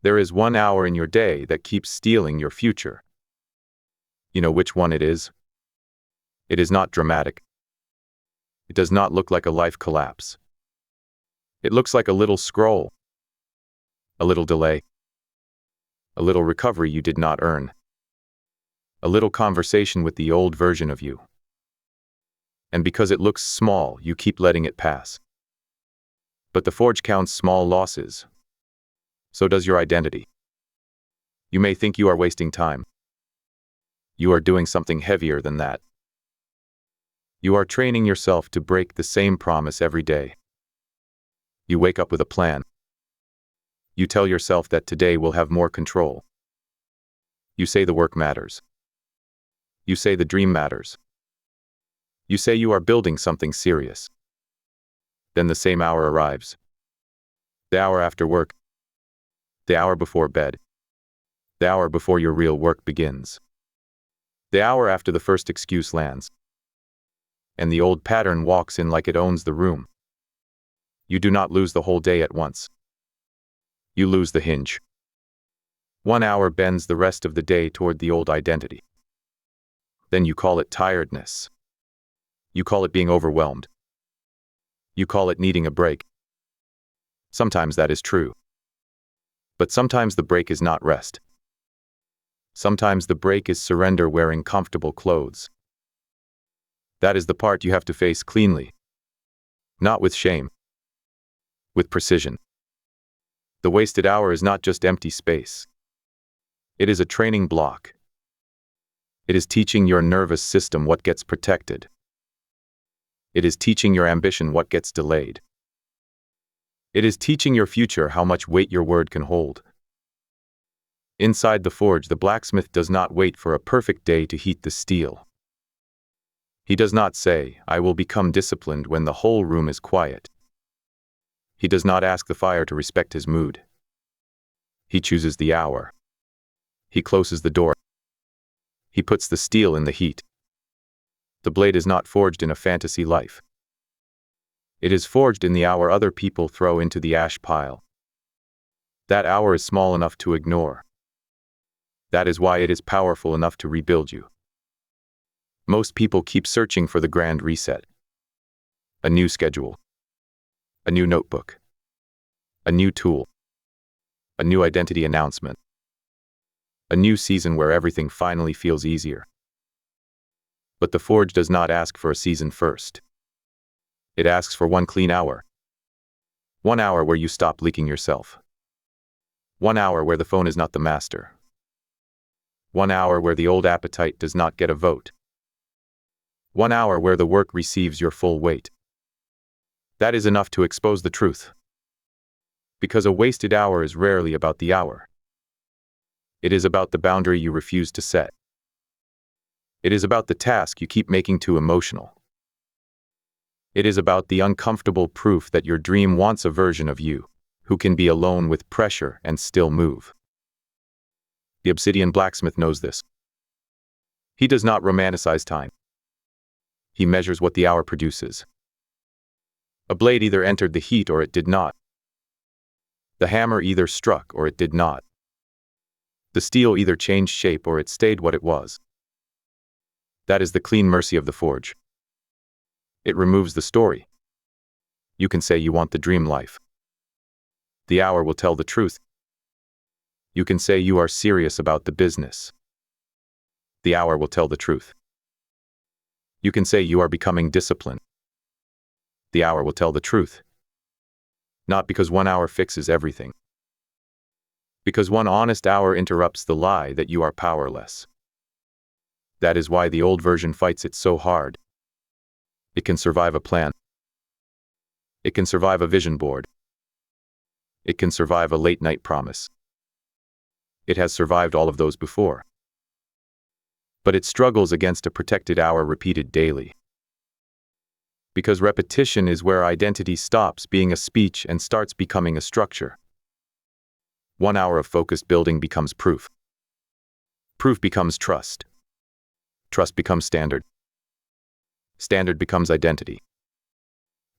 There is 1 hour in your day that keeps stealing your future. You know which one it is? It is not dramatic. It does not look like a life collapse. It looks like a little scroll, a little delay, a little recovery you did not earn, a little conversation with the old version of you. And because it looks small, you keep letting it pass. But the forge counts small losses. So does your identity. You may think you are wasting time. You are doing something heavier than that. You are training yourself to break the same promise every day. You wake up with a plan. You tell yourself that today will have more control. You say the work matters. You say the dream matters. You say you are building something serious. Then the same hour arrives. The hour after work. The hour before bed. The hour before your real work begins. The hour after the first excuse lands. And the old pattern walks in like it owns the room. You do not lose the whole day at once. You lose the hinge. 1 hour bends the rest of the day toward the old identity. Then you call it tiredness. You call it being overwhelmed. You call it needing a break. Sometimes that is true. But sometimes the break is not rest. Sometimes the break is surrender wearing comfortable clothes. That is the part you have to face cleanly. Not with shame. With precision. The wasted hour is not just empty space. It is a training block. It is teaching your nervous system what gets protected. It is teaching your ambition what gets delayed. It is teaching your future how much weight your word can hold. Inside the forge, the blacksmith does not wait for a perfect day to heat the steel. He does not say, "I will become disciplined when the whole room is quiet." He does not ask the fire to respect his mood. He chooses the hour. He closes the door. He puts the steel in the heat. The blade is not forged in a fantasy life. It is forged in the hour other people throw into the ash pile. That hour is small enough to ignore. That is why it is powerful enough to rebuild you. Most people keep searching for the grand reset. A new schedule. A new notebook. A new tool. A new identity announcement. A new season where everything finally feels easier. But the forge does not ask for a season first. It asks for 1 clean hour. 1 hour where you stop leaking yourself. 1 hour where the phone is not the master. 1 hour where the old appetite does not get a vote. 1 hour where the work receives your full weight. That is enough to expose the truth. Because a wasted hour is rarely about the hour. It is about the boundary you refuse to set. It is about the task you keep making too emotional. It is about the uncomfortable proof that your dream wants a version of you, who can be alone with pressure and still move. The obsidian blacksmith knows this. He does not romanticize time. He measures what the hour produces. A blade either entered the heat or it did not. The hammer either struck or it did not. The steel either changed shape or it stayed what it was. That is the clean mercy of the forge. It removes the story. You can say you want the dream life. The hour will tell the truth. You can say you are serious about the business. The hour will tell the truth. You can say you are becoming disciplined. The hour will tell the truth. Not because 1 hour fixes everything. Because 1 honest hour interrupts the lie that you are powerless. That is why the old version fights it so hard. It can survive a plan. It can survive a vision board. It can survive a late-night promise. It has survived all of those before. But it struggles against a protected hour repeated daily. Because repetition is where identity stops being a speech and starts becoming a structure. 1 hour of focused building becomes proof. Proof becomes trust. Trust becomes standard. Standard becomes identity.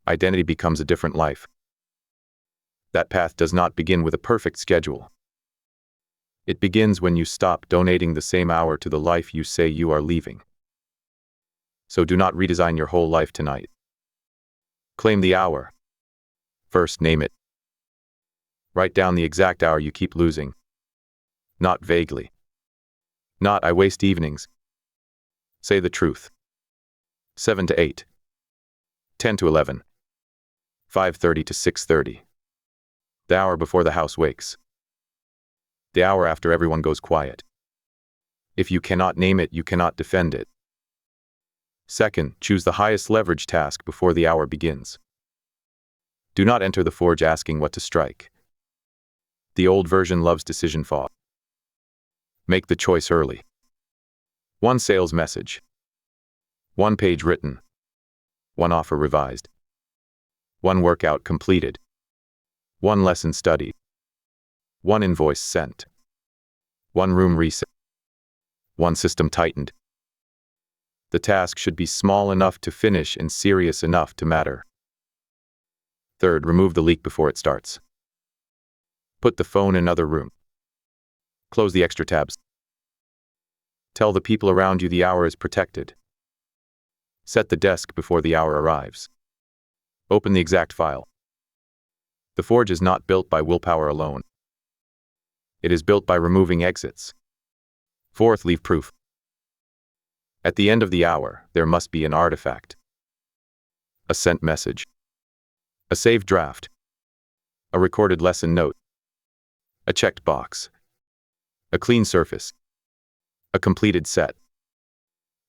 Identity becomes a different life. That path does not begin with a perfect schedule. It begins when you stop donating the same hour to the life you say you are leaving. So do not redesign your whole life tonight. Claim the hour. First, name it. Write down the exact hour you keep losing. Not vaguely. Not I waste evenings. Say the truth. 7 to 8. 10 to 11. 5:30 to 6:30. The hour before the house wakes. The hour after everyone goes quiet. If you cannot name it, you cannot defend it. Second, choose the highest leverage task before the hour begins. Do not enter the forge asking what to strike. The old version loves decision fog. Make the choice early. 1 sales message. 1 page written. 1 offer revised. 1 workout completed. 1 lesson studied. 1 invoice sent. 1 room reset. 1 system tightened. The task should be small enough to finish and serious enough to matter. Third, remove the leak before it starts. Put the phone in another room. Close the extra tabs. Tell the people around you the hour is protected. Set the desk before the hour arrives. Open the exact file. The forge is not built by willpower alone. It is built by removing exits. Fourth, leave proof. At the end of the hour, there must be an artifact. A sent message. A saved draft. A recorded lesson note. A checked box. A clean surface. A completed set.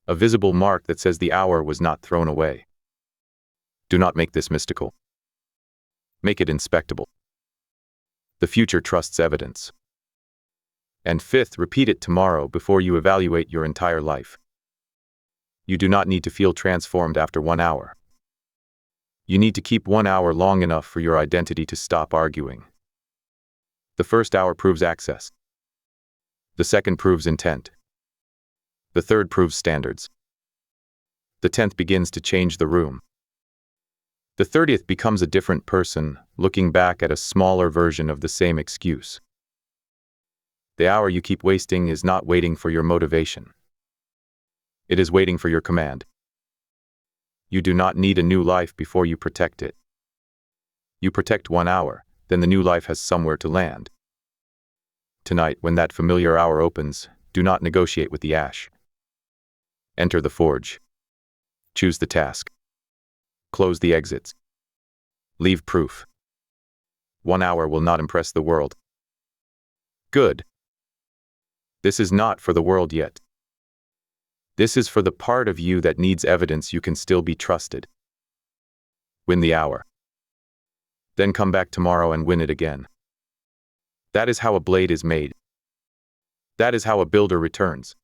A visible mark that says the hour was not thrown away. Do not make this mystical. Make it inspectable. The future trusts evidence. And fifth, repeat it tomorrow before you evaluate your entire life. You do not need to feel transformed after 1 hour. You need to keep 1 hour long enough for your identity to stop arguing. The first hour proves access. The second proves intent. The third proves standards. The 10th begins to change the room. The 30th becomes a different person, looking back at a smaller version of the same excuse. The hour you keep wasting is not waiting for your motivation. It is waiting for your command. You do not need a new life before you protect it. You protect 1 hour, then the new life has somewhere to land. Tonight, when that familiar hour opens, do not negotiate with the ash. Enter the forge. Choose the task. Close the exits. Leave proof. 1 hour will not impress the world. Good. This is not for the world yet. This is for the part of you that needs evidence you can still be trusted. Win the hour. Then come back tomorrow and win it again. That is how a blade is made. That is how a builder returns.